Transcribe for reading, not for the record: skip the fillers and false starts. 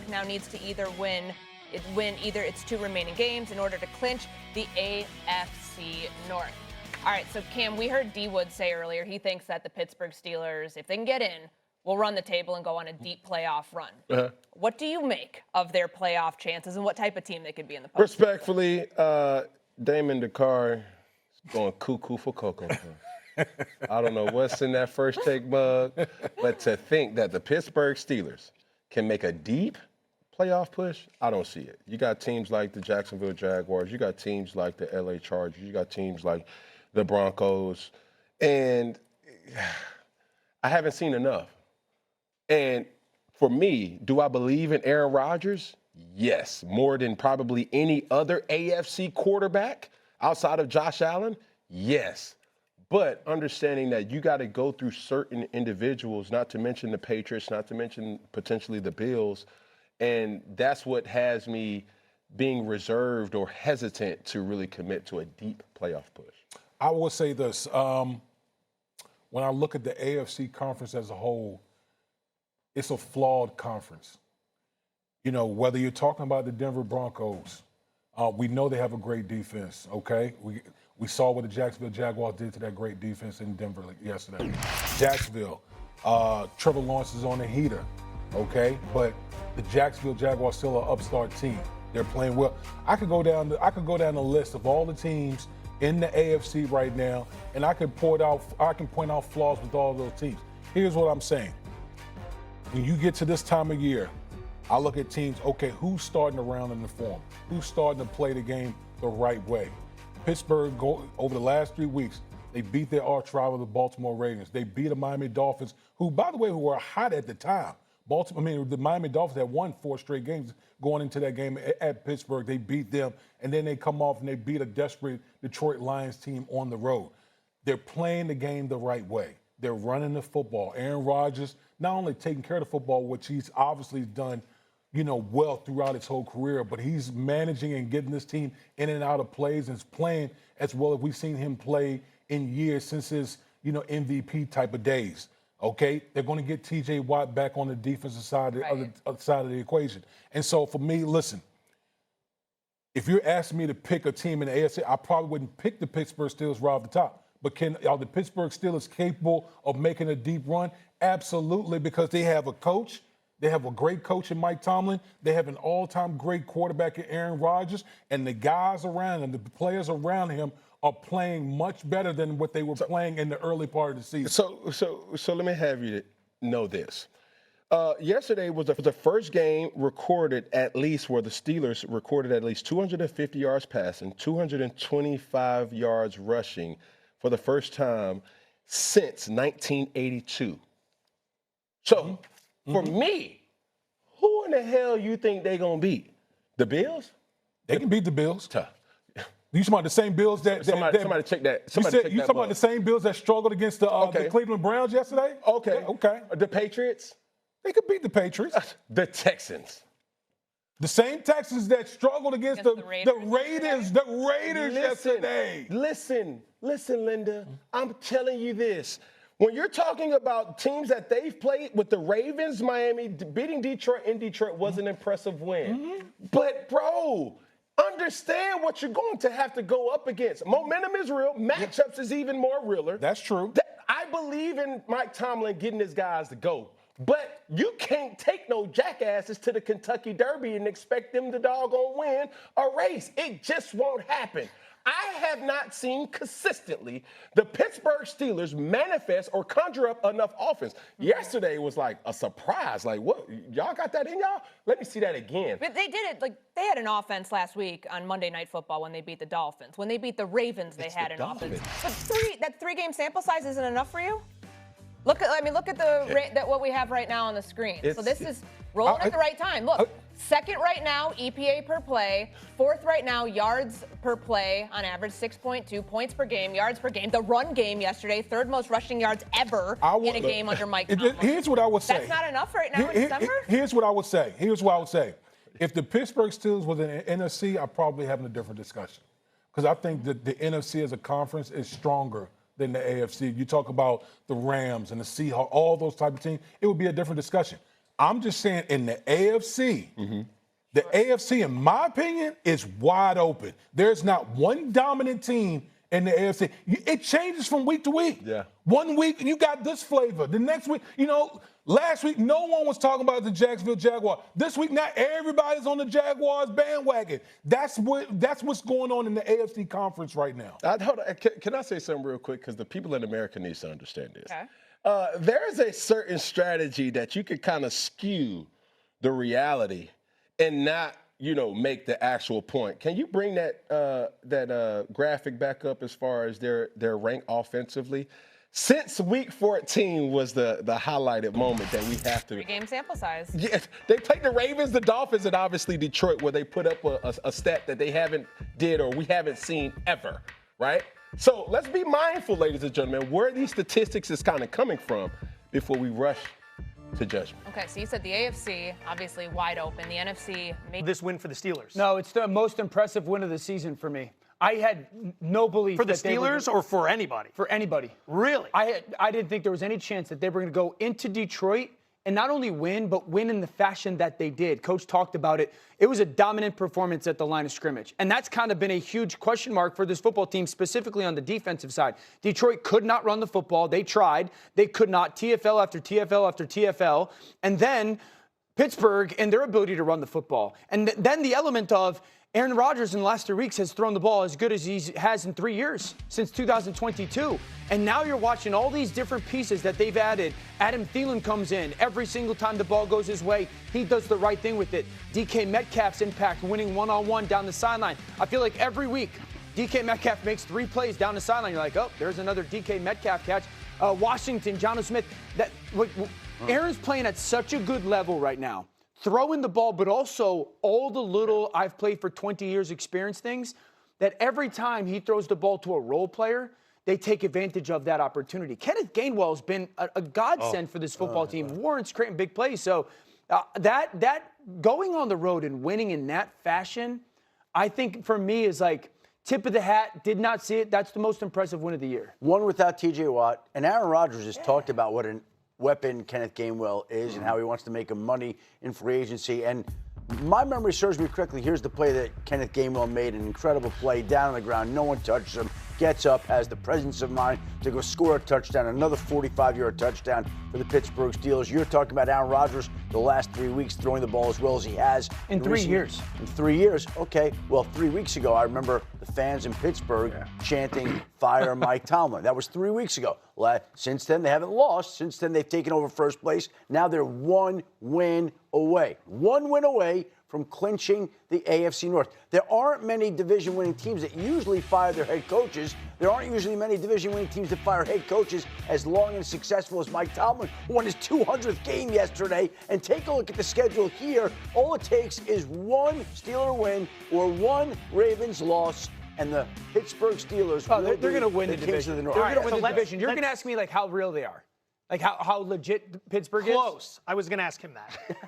now needs to either win either its 2 remaining games in order to clinch the AFC North. All right, so Cam, we heard D. Wood say earlier he thinks that the Pittsburgh Steelers, if they can get in, will run the table and go on a deep playoff run. What do you make of their playoff chances and what type of team they could be in the postseason? Respectfully, Damien Dakar is going cuckoo for Cocoa. I don't know what's in that first take mug, but to think that the Pittsburgh Steelers can make a deep playoff push, I don't see it. You got teams like the Jacksonville Jaguars. You got teams like the LA Chargers. You got teams like the Broncos. And I haven't seen enough. And for me, do I believe in Aaron Rodgers? Yes, more than probably any other AFC quarterback outside of Josh Allen? Yes. But understanding that you got to go through certain individuals, not to mention the Patriots, not to mention potentially the Bills, and that's what has me being reserved or hesitant to really commit to a deep playoff push. I will say this. When I look at the AFC conference as a whole, it's a flawed conference. You know, whether you're talking about the Denver Broncos, we know they have a great defense, okay? We saw what the Jacksonville Jaguars did to that great defense in Denver yesterday. Jacksonville, Trevor Lawrence is on the heater, okay? But the Jacksonville Jaguars still an upstart team. They're playing well. I could go down the list of all the teams in the AFC right now, and I can point out flaws with all those teams. Here's what I'm saying. When you get to this time of year, I look at teams, okay, who's starting around in the form? Who's starting to play the game the right way? Pittsburgh, over the last 3 weeks, they beat their arch rival, the Baltimore Ravens. They beat the Miami Dolphins, who, by the way, who were hot at the time. The Miami Dolphins had won 4 straight games going into that game at Pittsburgh. They beat them, and then they come off and they beat a desperate Detroit Lions team on the road. They're playing the game the right way. They're running the football. Aaron Rodgers, not only taking care of the football, which he's obviously done, you know, well throughout his whole career, but he's managing and getting this team in and out of plays and is playing as well as we've seen him play in years since his, you know, MVP type of days. Okay, they're going to get T.J. Watt back on the defensive side, the other side of the equation. And so for me, listen, if you're asking me to pick a team in the AFC, I probably wouldn't pick the Pittsburgh Steelers right off the top. But are the Pittsburgh Steelers capable of making a deep run? Absolutely, because they have a coach. They have a great coach in Mike Tomlin. They have an all-time great quarterback in Aaron Rodgers. And the guys around him, the players around him, are playing much better than what they were playing in the early part of the season. So let me have you know this. Yesterday was the first game recorded at least where the Steelers recorded at least 250 yards passing, 225 yards rushing for the first time since 1982. So for me, who in the hell you think they gonna beat? The Bills? They can beat the Bills. Tough. You talking about the same Bills that somebody check that. You talking about the same Bills that struggled against the Cleveland Browns yesterday? Okay. Okay. The Patriots? They could beat the Patriots. The Texans. The same Texans that struggled against the Raiders yesterday. Listen, Linda. I'm telling you this. When you're talking about teams that they've played with the Ravens, Miami, beating Detroit in Detroit was an impressive win. But, bro, understand what you're going to have to go up against. Momentum is real. Matchups is even more realer. That's true. I believe in Mike Tomlin getting his guys to go. But you can't take no jackasses to the Kentucky Derby and expect them to doggone win a race. It just won't happen. I have not seen consistently the Pittsburgh Steelers manifest or conjure up enough offense. Yesterday was like a surprise. Like, what? Y'all got that in y'all? Let me see that again. But they did it. Like, they had an offense last week on Monday Night Football when they beat the Dolphins. When they beat the Ravens, they had an offense. But that 3-game sample size isn't enough for you? Look at what we have right now on the screen. So this is rolling at the right time. Look, second right now, EPA per play. Fourth right now, yards per play on average, 6.2 points per game, yards per game. The run game yesterday, third most rushing yards ever in a game under Mike Tomlin. Here's what I would say. That's not enough right now in December? Here's what I would say. If the Pittsburgh Steelers was in the NFC, I'd probably having a different discussion. Because I think that the NFC as a conference is stronger than the AFC. You talk about the Rams and the Seahawks, all those type of teams, it would be a different discussion. I'm just saying in the AFC, the AFC, in my opinion, is wide open. There's not one dominant team in the AFC. It changes from week to week. Yeah. 1 week, you got this flavor. The next week, last week, no one was talking about the Jacksonville Jaguars. This week, not everybody's on the Jaguars bandwagon. That's what's going on in the AFC conference right now. Hold on. Can I say something real quick? Because the people in America need to understand this. Okay. There's a certain strategy that you could kind of skew the reality and not, make the actual point. Can you bring that graphic back up as far as their rank offensively? Since week 14 was the highlighted moment that we have to. 3-game sample size. Yeah, they played the Ravens, the Dolphins, and obviously Detroit, where they put up a stat that they haven't did or we haven't seen ever, right? So let's be mindful, ladies and gentlemen, where these statistics is kind of coming from before we rush to judgment. Okay, so you said the AFC, obviously wide open. The NFC, maybe. This win for the Steelers. No, it's the most impressive win of the season for me. I had no belief For the that they were Steelers or for anybody? for anybody. Really? I didn't think there was any chance that they were going to go into Detroit and not only win, but win in the fashion that they did. Coach talked about it. It was a dominant performance at the line of scrimmage. And that's kind of been a huge question mark for this football team, specifically on the defensive side. Detroit could not run the football. They tried. They could not. TFL after TFL after TFL. And then Pittsburgh and their ability to run the football. And then the element of Aaron Rodgers in the last 3 weeks has thrown the ball as good as he has in 3 years, since 2022. And now you're watching all these different pieces that they've added. Adam Thielen comes in. Every single time the ball goes his way, he does the right thing with it. DK Metcalf's impact, winning one-on-one down the sideline. I feel like every week, DK Metcalf makes 3 plays down the sideline. You're like, oh, there's another DK Metcalf catch. Washington, Jonnu Smith. Aaron's playing at such a good level right now. Throwing the ball, but also all the little I've played for 20 years experience things, that every time he throws the ball to a role player, they take advantage of that opportunity. Kenneth Gainwell has been a godsend for this football team. Warren's creating big plays. So that going on the road and winning in that fashion, I think for me is like tip of the hat. Did not see it. That's the most impressive win of the year. One without T.J. Watt. And Aaron Rodgers has talked about what an weapon Kenneth Gainwell is and how he wants to make him money in free agency. And my memory serves me correctly. Here's the play that Kenneth Gainwell made, an incredible play down on the ground. No one touched him. Gets up, has the presence of mind to go score a touchdown, another 45-yard touchdown for the Pittsburgh Steelers. You're talking about Aaron Rodgers the last 3 weeks throwing the ball as well as he has. In 3 years. In 3 years. Okay. Well, 3 weeks ago, I remember the fans in Pittsburgh chanting, "Fire Mike Tomlin." That was 3 weeks ago. Since then, they haven't lost. Since then, they've taken over first place. Now they're 1 win away. 1 win away from clinching the AFC North. There aren't many division-winning teams that usually fire their head coaches. There aren't usually many division-winning teams that fire head coaches as long and successful as Mike Tomlin, who won his 200th game yesterday. And take a look at the schedule here. All it takes is 1 Steeler win or 1 Ravens loss, and the Pittsburgh Steelers they're going to win the division. Of the North. They're going to win the division. You're going to ask me like how real they are, like how legit Pittsburgh is. Close. I was going to ask him that.